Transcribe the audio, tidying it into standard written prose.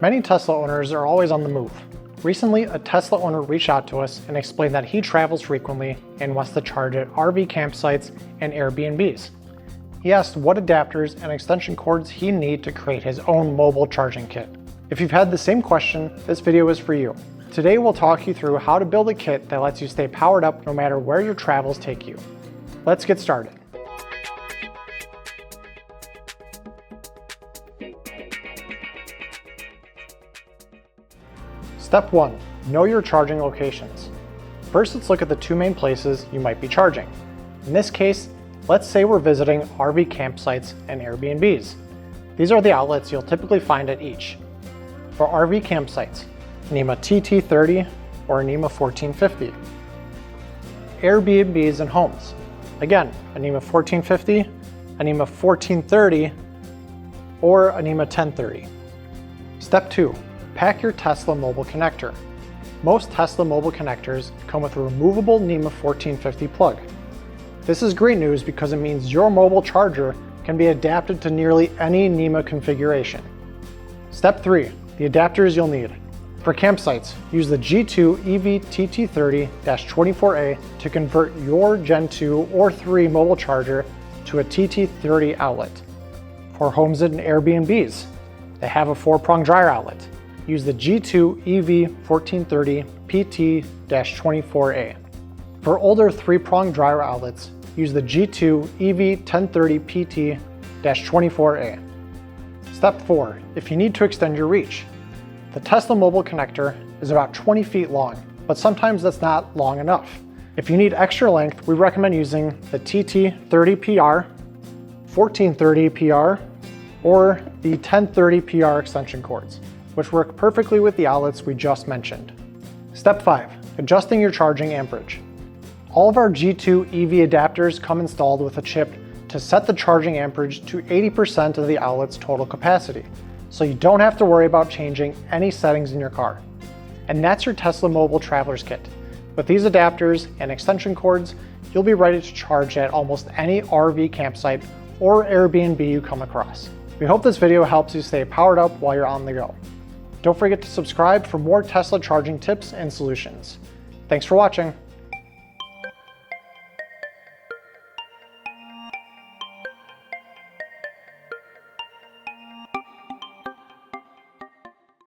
Many Tesla owners are always on the move. Recently, a Tesla owner reached out to us and explained that he travels frequently and wants to charge at RV campsites and Airbnbs. He asked what adapters and extension cords he needs to create his own mobile charging kit. If you've had the same question, this video is for you. Today we'll talk you through how to build a kit that lets you stay powered up no matter where your travels take you. Let's get started. Step 1. Know your charging locations. First, let's look at the two main places you might be charging. In this case, let's say we're visiting RV campsites and Airbnbs. These are the outlets you'll typically find at each. For RV campsites, NEMA TT30 or NEMA 1450. Airbnbs and homes. Again, a NEMA 1450, a NEMA 1430, or a NEMA 1030. Step 2. Pack your Tesla mobile connector. Most Tesla mobile connectors come with a removable NEMA 1450 plug. This is great news because it means your mobile charger can be adapted to nearly any NEMA configuration. Step 3. The adapters you'll need. For campsites, use the G2EVTT30-24a to convert your Gen 2 or 3 mobile charger to a TT30 outlet. For homes and Airbnbs, they have a 4-prong dryer outlet. Use the G2EV1430PT-24A. For older 3-prong dryer outlets, use the G2EV1030PT-24A. Step 4. If you need to extend your reach. The Tesla mobile connector is about 20 feet long, but sometimes that's not long enough. If you need extra length, we recommend using the TT30PR, 1430PR, or the 1030PR extension cords, which work perfectly with the outlets we just mentioned. Step 5. Adjusting your charging amperage. All of our G2EV adapters come installed with a chip to set the charging amperage to 80% of the outlet's total capacity, so you don't have to worry about changing any settings in your car. And that's your Tesla Mobile Traveler's Kit. With these adapters and extension cords, you'll be ready to charge at almost any RV campsite or Airbnb you come across. We hope this video helps you stay powered up while you're on the go. Don't forget to subscribe for more Tesla charging tips and solutions. Thanks for watching.